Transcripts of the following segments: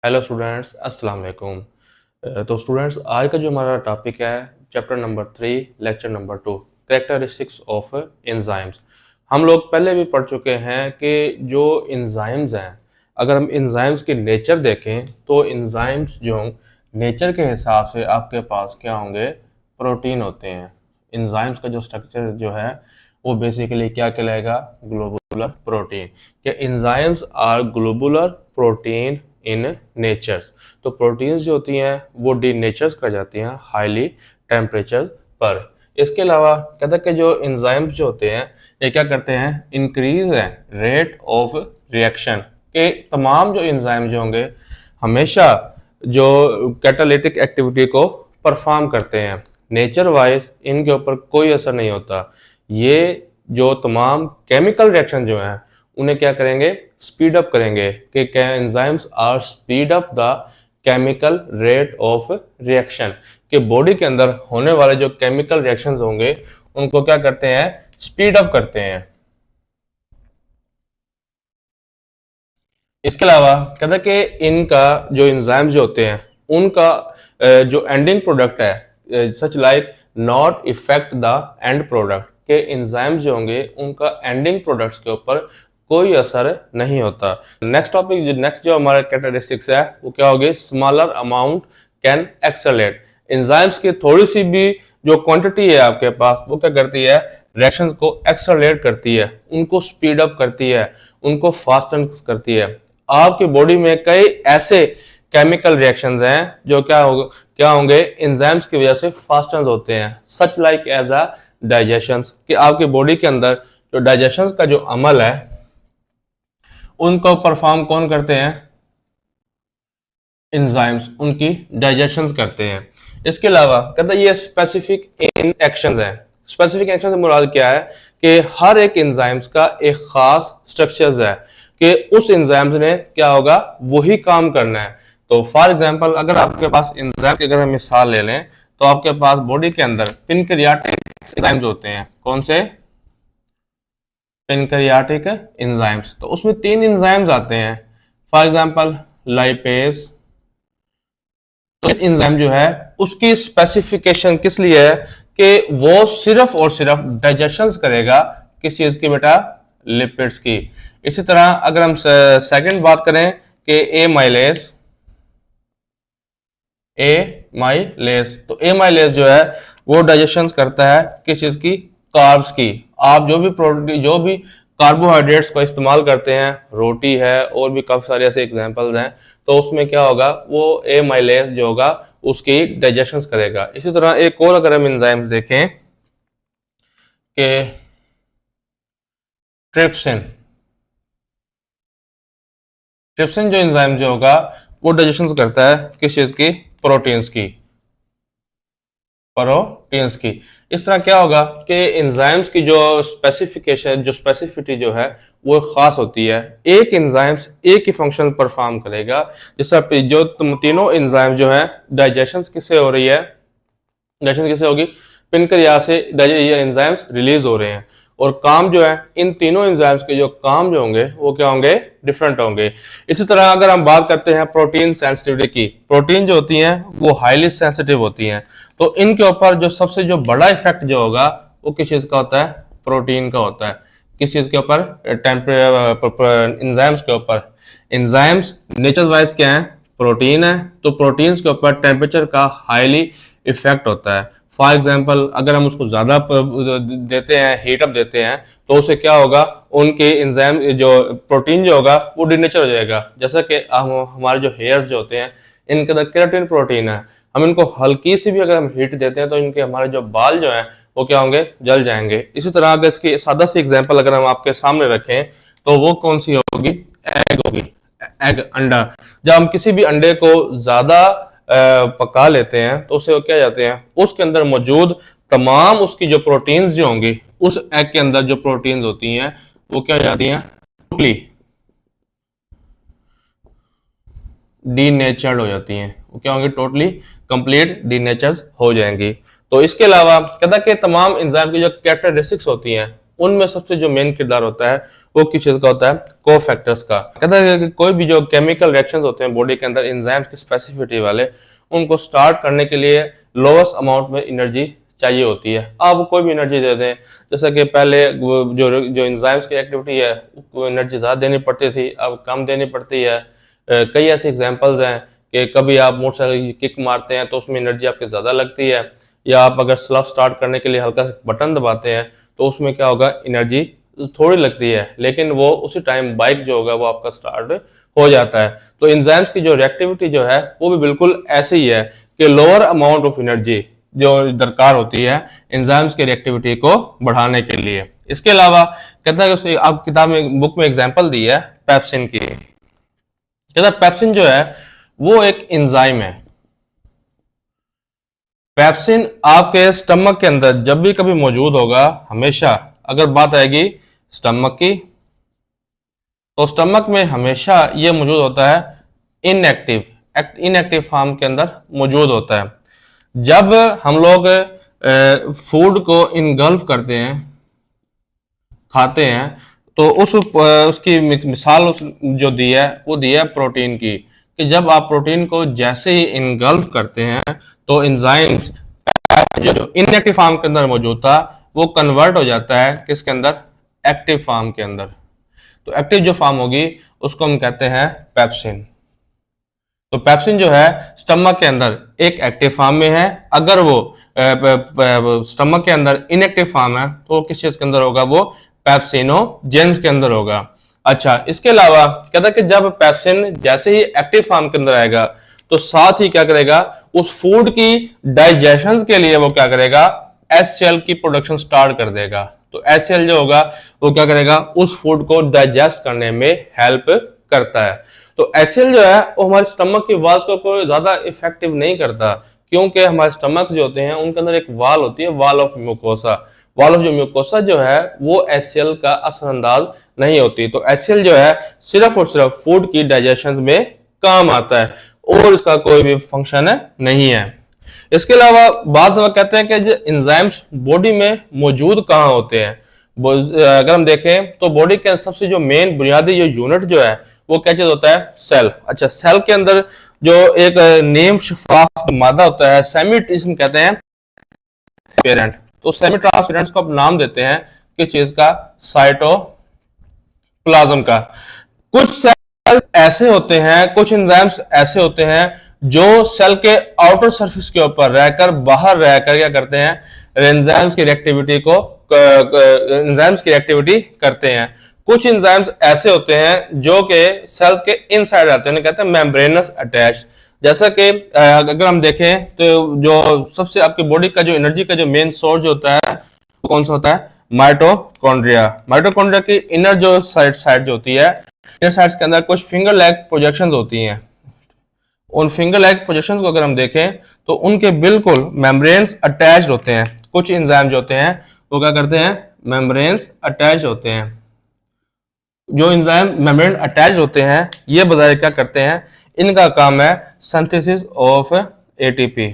Hello students, अस्सलाम वालेकुम। तो स्टूडेंट्स, आज का जो हमारा टॉपिक है chapter number 3 lecture number 2 characteristics of enzymes. हम लोग पहले भी पढ़ चुके हैं कि जो एंजाइम्स हैं, अगर हम एंजाइम्स की नेचर देखें तो एंजाइम्स जो नेचर के हिसाब से आपके पास क्या होंगे, प्रोटीन होते हैं। एंजाइम्स का जो स्ट्रक्चर जो है वो बेसिकली क्या कहलाएगा, ग्लोबुलर प्रोटीन। क्या enzymes are globular protein in natures. तो प्रोटीन्स जो होती हैं वो डीनेचर्स कर जाती हैं हाईली टेम्परेचर पर। इसके अलावा कहते हैं कि जो एंजाइम्स जो होते हैं ये क्या करते हैं, इंक्रीज है रेट ऑफ रिएक्शन के। तमाम जो एंजाइम जो होंगे हमेशा जो कैटालिटिक एक्टिविटी को परफॉर्म करते हैं। नेचर वाइज इनके ऊपर कोई असर नहीं होता। ये जो तमाम केमिकल रिएक्शन जो हैं उन्हें क्या करेंगे, स्पीड अप करेंगे कि enzymes are speed up the chemical rate of reaction. कि बॉडी के अंदर होने वाले जो केमिकल रिएक्शंस होंगे उनको क्या करते हैं, स्पीड अप करते हैं। इसके अलावा कहते हैं कि इनका जो एंजाइम्स जो होते हैं उनका जो एंडिंग प्रोडक्ट है such like not effect the end product. के एंजाइम्स जो होंगे उनका एंडिंग प्रोडक्ट्स के ऊपर कोई असर नहीं होता। नेक्स्ट टॉपिक नेक्स्ट जो हमारा कैरेक्टरिस्टिक्स है वो क्या होगी, smaller amount can accelerate. Enzymes की थोड़ी सी भी जो क्वांटिटी है आपके पास वो क्या करती है, रिएक्शंस को एक्सेलरेट करती है, उनको स्पीड अप करती है, उनको फास्टन करती है। आपकी बॉडी में कई ऐसे केमिकल रिएक्शंस हैं जो क्या होंगे एंजाइम्स की वजह से फास्टन होते हैं, such like as a digestion. कि आपकी बॉडी के अंदर जो डाइजेशन का जो अमल है उनको परफॉर्म कौन करते हैं, एंजाइम्स उनकी डाइजेशन करते हैं। इसके अलावा कहते हैं ये स्पेसिफिक इन एक्शंस हैं। स्पेसिफिक एक्शन से मुराद क्या है कि हर एक एंजाइम्स का एक खास स्ट्रक्चर्स है कि उस एंजाइम्स ने क्या होगा, वही काम करना है। तो फॉर एग्जांपल अगर आपके पास एंजाइम की अगर हम मिसाल ले लें तो आपके पास बॉडी के अंदर पैनक्रियाटिक एंजाइम्स होते हैं। कौन से, पैनक्रियाटिक एंजाइम्स। तो उसमें 3 एंजाइम्स आते हैं, फॉर एग्जांपल लाइपेज। तो इस एंजाइम जो है उसकी स्पेसिफिकेशन किस लिए है कि वो सिर्फ और सिर्फ डाइजेशन करेगा किस चीज की बेटा, लिपिड्स की। इसी तरह अगर हम सेकंड बात करें कि एमाइलेज, तो एमाइलेज जो है वो डाइजेशन करता है किस चीज की, कार्ब्स की। आप जो भी प्रोटीन जो भी कार्बोहाइड्रेट्स का इस्तेमाल करते हैं, रोटी है और भी काफी सारे ऐसे एग्जांपल्स हैं, तो उसमें क्या होगा, वो एमाइलेज जो होगा उसकी डाइजेशन करेगा। इसी तरह एक और अगर हम एंजाइम्स देखें कि ट्रिप्सिन जो एंजाइम जो होगा वो डाइजेशन करता है किस चीज की, प्रोटीन्स की। इस तरह क्या होगा कि एंजाइम्स की जो स्पेसिफिकेशन जो स्पेसिफिटी जो है वो खास होती है। एक एंजाइम्स एक ही फंक्शन परफॉर्म करेगा। जैसे जो तीनों एंजाइम जो है डाइजेशन किससे हो रही है, डाइजेशन किससे होगी, पैनक्रियास से ये एंजाइम्स रिलीज हो रहे हैं। और काम जो है इन तीनों एंजाइम्स के जो काम जो होंगे वो क्या होंगे, डिफरेंट होंगे। इसी तरह अगर हम बात करते हैं प्रोटीन सेंसिटिविटी की, प्रोटीन जो होती हैं वो हाईली सेंसिटिव होती हैं। तो इनके ऊपर जो सबसे जो बड़ा इफेक्ट जो होगा वो किस चीज का होता है, प्रोटीन का होता है। किस चीज के ऊपर, एंजाइम्स के ऊपर। एंजाइम्स नेचर वाइज क्या है, प्रोटीन है, तो प्रोटीन्स के ऊपर टेम्परेचर का हाईली इफेक्ट होता है। फॉर एग्जाम्पल अगर हम उसको ज्यादा देते हैं, हीट अप देते हैं, तो उससे क्या होगा, उनके एंजाइम जो प्रोटीन जो होगा वो डिनेचर हो जाएगा। जैसा कि हमारे जो हेयर्स जो होते हैं इनके अंदर केराटिन प्रोटीन है, हम इनको हल्की सी भी अगर हम हीट देते हैं तो इनके हमारे जो बाल जो हैं वो क्या होंगे, जल जाएंगे। इसी तरह अगर इसकी सादा सी एग्जाम्पल अगर हम आपके सामने रखें तो वो कौन सी होगी, एग होगी। एग, अंडा। जब हम किसी भी अंडे को ज्यादा पका लेते हैं तो उसे क्या जाते हैं, उसके अंदर मौजूद तमाम उसकी जो प्रोटीन्स जो होंगी, उस एग के अंदर जो प्रोटीन्स होती हैं वो क्या जाती हैं, टोटली डीनेचर्ड हो जाती हैं। वो क्या होंगी, टोटली कंप्लीट डीनेचर्ड हो जाएंगी। तो इसके अलावा कहता है कि तमाम एंजाइम की जो कैरेक्टरिस्टिक्स होती हैं उनमें सबसे जो मेन किरदार होता है वो किस चीज का होता है, कोफैक्टर्स का। कहता है कि कोई भी जो केमिकल रिएक्शंस होते हैं बॉडी के अंदर एंजाइम्स की स्पेसिफिसिटी वाले, उनको स्टार्ट करने के लिए लोएस्ट अमाउंट में एनर्जी चाहिए होती है। आप वो कोई भी एनर्जी दे दें, जैसे कि पहले जो जो एंजाइम्स की एक्टिविटी है वो एनर्जी ज़्यादा देनी पड़ती थी, अब कम देनी पड़ती है। कई ऐसे एग्जांपल्स हैं कि कभी आप मोटरसाइकिल की किक मारते हैं तो उसमें एनर्जी आपकी ज़्यादा लगती है, या आप अगर स्लफ स्टार्ट करने के लिए हल्का सा बटन दबाते हैं तो उसमें क्या होगा, एनर्जी थोड़ी लगती है, लेकिन वो उसी टाइम बाइक जो होगा वो आपका स्टार्ट हो जाता है। तो एंजाइम्स की जो रिएक्टिविटी जो है वो भी बिल्कुल ऐसे ही है कि लोअर अमाउंट ऑफ एनर्जी जो दरकार होती है एंजाइम्स की रिएक्टिविटी को बढ़ाने के लिए। इसके अलावा कहता है कि आप किताब में बुक में एग्जांपल दी है पेप्सिन की। कहता है पेप्सिन जो है वो एक एंजाइम है। पेप्सिन आपके स्टमक के अंदर जब भी कभी मौजूद होगा, हमेशा अगर बात आएगी स्टमक की, तो स्टमक में हमेशा ये मौजूद होता है इनएक्टिव फॉर्म के अंदर मौजूद होता है। जब हम लोग फूड को इनगल्फ करते हैं, खाते हैं, तो उसकी मिसाल जो दी है वो दी है प्रोटीन की, कि जब आप प्रोटीन को जैसे ही इनगल्फ करते हैं तो एंजाइम्स जो इनएक्टिव फॉर्म के अंदर मौजूद था वो कन्वर्ट हो जाता है किसके अंदर, एक्टिव फॉर्म के अंदर। तो एक्टिव जो फॉर्म होगी उसको हम कहते हैं पेप्सिन। तो पेप्सिन जो है स्टमक के अंदर एक एक्टिव फॉर्म में है, अगर वो स्टमक के अंदर इनएक्टिव फॉर्म है तो किस चीज के अंदर होगा, वो पेप्सिनोजेंस के अंदर होगा। अच्छा, इसके अलावा कहता है कि जब पेप्सिन जैसे ही एक्टिव फॉर्म के अंदर आएगा तो साथ ही क्या करेगा, उस फूड की डाइजेशन के लिए वो क्या करेगा, HCl की प्रोडक्शन स्टार्ट कर देगा। तो HCl जो होगा वो क्या करेगा, उस फूड को डाइजेस्ट करने में हेल्प करता है। तो HCl जो है वो हमारे स्टमक की वाल्स को कोई ज्यादा इफेक्टिव नहीं करता, क्योंकि हमारे स्टमक जो होते हैं उनके अंदर एक वाल होती है, wall of mucosa. Wall of mucosa जो है वो HCl का असरअंदाज नहीं होती। तो HCl जो है सिर्फ और सिर्फ फूड की डाइजेशन में काम आता है और इसका कोई भी फंक्शन नहीं है। इसके अलावा बाद कहते हैं कि एंजाइम्स बॉडी में मौजूद कहाँ होते हैं। अगर हम देखें तो बॉडी के सबसे जो मेन बुनियादी जो यूनिट जो है वो क्या चीज होता है, सेल। अच्छा, सेल के अंदर जो एक नेम शफाफ मादा होता है, सेमी जिसम कहते हैं ट्रांसपेरेंट। तो सेमी ट्रांसपेरेंट को आप नाम देते हैं किस चीज का, साइटोप्लाज्म का। कुछ सेल ऐसे होते हैं, कुछ एंजाइम्स ऐसे होते हैं जो सेल के आउटर सरफेस के ऊपर रहकर, बाहर रहकर क्या करते हैं, एंजाइम्स की रिएक्टिविटी करते हैं। कुछ एंजाइम्स ऐसे होते हैं जो कि सेल्स के इनसाइड आते हैं, कहते हैं मेम्ब्रेनस अटैच। जैसा कि अगर हम देखें तो जो सबसे आपकी बॉडी का जो एनर्जी का जो मेन सोर्स होता है वो कौन सा होता है, माइटोकॉन्ड्रिया। माइटोकॉन्ड्रिया की इनर जो साइड जो होती है, इनर साइड्स के अंदर कुछ फिंगर लैग प्रोजेक्शंस होती हैं। उन फिंगर लैग प्रोजेक्शंस को अगर हम देखें तो उनके बिल्कुल मेम्ब्रेन्स अटैच्ड होते हैं। कुछ एंजाइम जो होते हैं वो क्या करते हैं, मेम्ब्रेन्स अटैच होते हैं। जो एंजाइम मेम्ब्रेन अटैच होते हैं ये बताए क्या करते हैं, इनका काम है सिंथेसिस ऑफ ATP।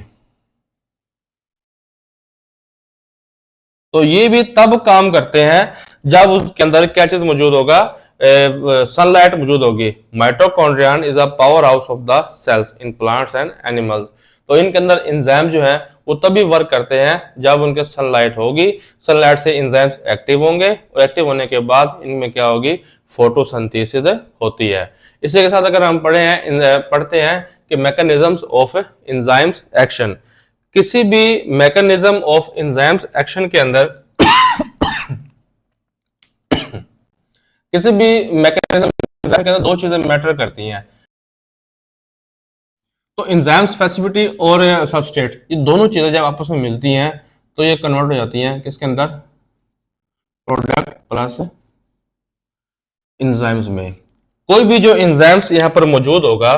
तो ये भी तब काम करते हैं जब उसके अंदर क्या चीज मौजूद होगा, सनलाइट मौजूद होगी। Mitochondrion is a power house of the cells in plants and animals. तो इनके अंदर एंजाइम जो है वो तभी वर्क करते हैं जब उनके सनलाइट होगी। सनलाइट से एंजाइम्स एक्टिव होंगे और एक्टिव होने के बाद इनमें क्या होगी, फोटोसिंथेसिस होती है। इसी के साथ अगर हम पढ़ते हैं कि मैकेनिज्म्स ऑफ एंजाइम्स एक्शन। किसी भी मैकेनिज्म ऑफ एंजाइम्स एक्शन के अंदर किसी भी मैकेनिज्म के अंदर दो चीजें मैटर करती हैं। तो एंजाइम स्पेसिफिसिटी और सबस्ट्रेट, ये दोनों चीजें जब आपस में मिलती हैं तो ये कन्वर्ट हो जाती हैं किसके अंदर, प्रोडक्ट प्लस एंजाइम्स में। कोई भी जो एंजाइम्स यहां पर मौजूद होगा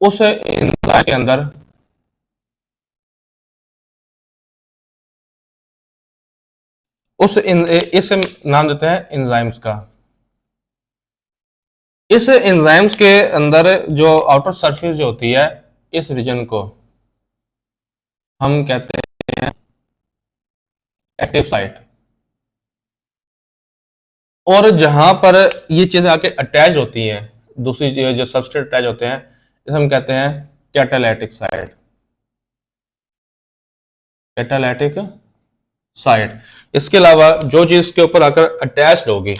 उस एंजाइम के अंदर इस नाम देते हैं एंजाइम्स का। इस एंजाइम्स के अंदर जो आउटर सरफेस जो होती है, इस रीजन को हम कहते हैं एक्टिव साइट। और जहां पर ये चीजें आके अटैच होती हैं, दूसरी चीज जो सबस्ट्रेट अटैच होते हैं, इसे हम कहते हैं कैटालिटिक साइट। Catalytic site. इसके अलावा जो चीज के ऊपर आकर अटैच्ड होगी,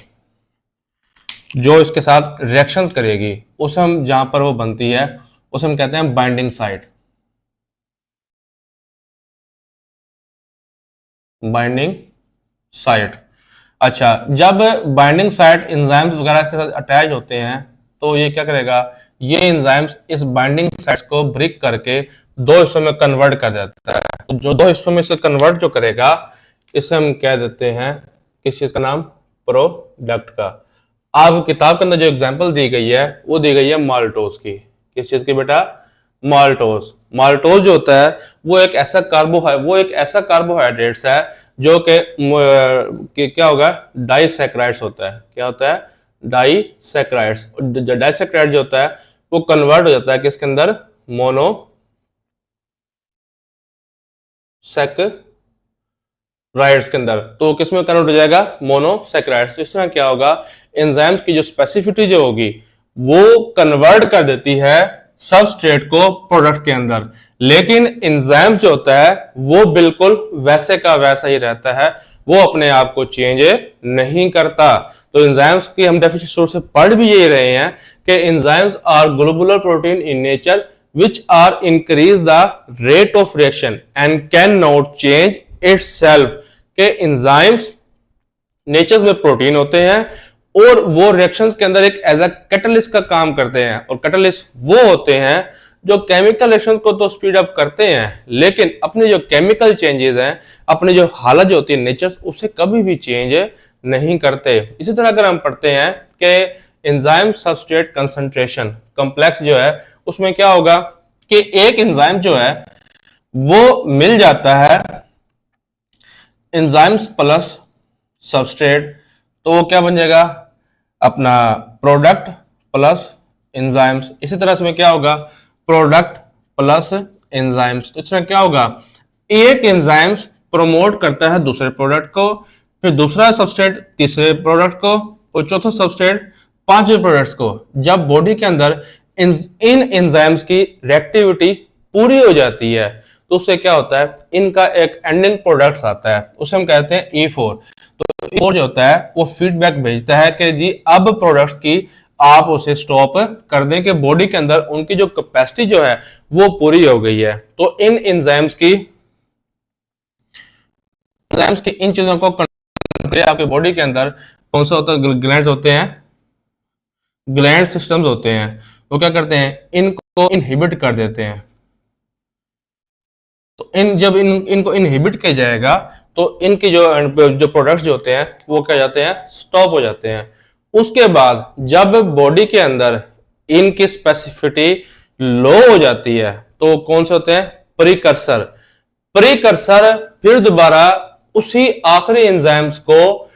जो इसके साथ रिएक्शंस करेगी, उसे हम जहां पर वो बनती है उसे हम कहते हैं बाइंडिंग साइट। Binding site. अच्छा, जब बाइंडिंग साइट एंजाइम्स वगैरह के साथ अटैच होते हैं तो ये क्या करेगा, ये एंजाइम्स इस बाइंडिंग साइट्स को ब्रेक करके दो हिस्सों में कन्वर्ट कर देता है। तो जो दो हिस्सों में से कन्वर्ट जो करेगा, इसे हम कह देते हैं किस चीज का नाम, प्रोडक्ट का। आप किताब के अंदर जो एग्जांपल दी गई है वो दी गई है माल्टोज की। किस चीज की बेटा, माल्टोज। माल्टोज जो होता है वो एक ऐसा कार्बोहाइड्रेट्स है जो कि क्या होगा, डाइसैकेराइड्स होता है। क्या होता है, डाइसैकेराइड्स। डाइसैकेराइड जो होता है वो कन्वर्ट हो जाता है किसके अंदर, मोनोसैकेराइड्स के अंदर। तो किसमें कन्वर्ट हो जाएगा, मोनोसैकेराइड्स। इसमें क्या होगा, एंजाइम्स की जो स्पेसिफिसिटी जो होगी वो कन्वर्ट कर देती है सबस्ट्रेट को प्रोडक्ट के अंदर, लेकिन एंजाइम्स जो होता है वो बिल्कुल वैसे का वैसा ही रहता है, वो अपने आप को चेंज नहीं करता। तो एंजाइम्स की हम डेफिनेशन शुरू से पढ़ भी यही रहे हैं कि enzymes are globular protein in nature which are increase the rate of reaction and cannot change itself। के एंजाइम्स नेचर में प्रोटीन होते हैं और वो रिएक्शंस के अंदर एक एज अ कैटलिस्ट का काम करते हैं, और कैटलिस्ट वो होते हैं जो केमिकल रिएक्शन को तो स्पीड अप करते हैं, लेकिन अपने जो केमिकल चेंजेस हैं, अपनी जो हालत जो होती है नेचर, उसे कभी भी चेंज नहीं करते। इसी तरह अगर हम पढ़ते हैं कि एंजाइम सबस्ट्रेट कंसंट्रेशन कॉम्प्लेक्स जो है, उसमें क्या होगा कि एक एंजाइम जो है वो मिल जाता है एंजाइम्स प्लस सबस्ट्रेट, तो वो क्या बन जाएगा, अपना प्रोडक्ट प्लस एंजाइम्स। इसी तरह से क्या होगा, प्रोडक्ट प्लस एंजाइम्स। तो इसमें क्या होगा, एक एंजाइम्स प्रमोट करता है दूसरे प्रोडक्ट को, फिर दूसरा सबस्ट्रेट तीसरे प्रोडक्ट को, और चौथा सबस्ट्रेट पांचवें प्रोडक्ट्स को। जब बॉडी के अंदर इन एंजाइम्स की रिएक्टिविटी पूरी हो जाती है तो उससे क्या होता है, इनका एक एंडिंग प्रोडक्ट्स आता है, उसे हम कहते हैं E4। तो E4 जो होता है वो फीडबैक भेजता है कि जी अब प्रोडक्ट्स की आप उसे स्टॉप कर दें, कि बॉडी के अंदर उनकी जो कैपेसिटी जो है वो पूरी हो गई है। तो इन एंजाइम्स की इन चीजों को आपके बॉडी के अंदर कौन सा होता है, ग्लैंड्स होते हैं, ग्लैंड सिस्टम्स होते हैं, वो क्या करते हैं, इनको इनहिबिट कर देते हैं। तो जब इनको इनहिबिट किया जाएगा तो इनकी जो प्रोडक्ट्स जो होते हैं वो क्या जाते हैं, स्टॉप हो जाते हैं। उसके बाद जब बॉडी के अंदर इनकी स्पेसिफिसिटी लो हो जाती है तो कौन से होते हैं, प्रीकर्सर। प्रीकर्सर फिर दोबारा उसी आखिरी एंजाइम्स को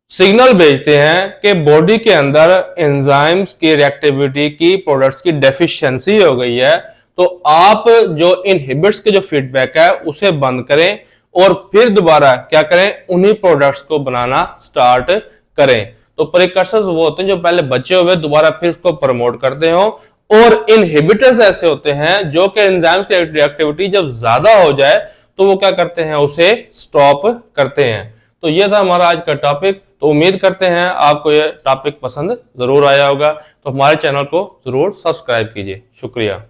सिग्नल भेजते हैं कि बॉडी के अंदर एंजाइम्स की रिएक्टिविटी की प्रोडक्ट्स की डेफिशिएंसी हो गई है, तो आप जो इनहिबिट्स के जो फीडबैक है उसे बंद करें और फिर दोबारा क्या करें, उन्हीं प्रोडक्ट्स को बनाना स्टार्ट करें। तो प्रीकर्सर्स वो होते हैं जो पहले बचे हुए दोबारा फिर उसको प्रमोट करते हो, और इनहिबिटर्स ऐसे होते हैं जो कि एंजाइम्स की रिएक्टिविटी जब ज्यादा हो जाए तो वो क्या करते हैं, उसे स्टॉप करते हैं। तो ये था हमारा आज का टॉपिक। तो उम्मीद करते हैं आपको ये टॉपिक पसंद जरूर आया होगा। तो हमारे चैनल को जरूर सब्सक्राइब कीजिए। शुक्रिया।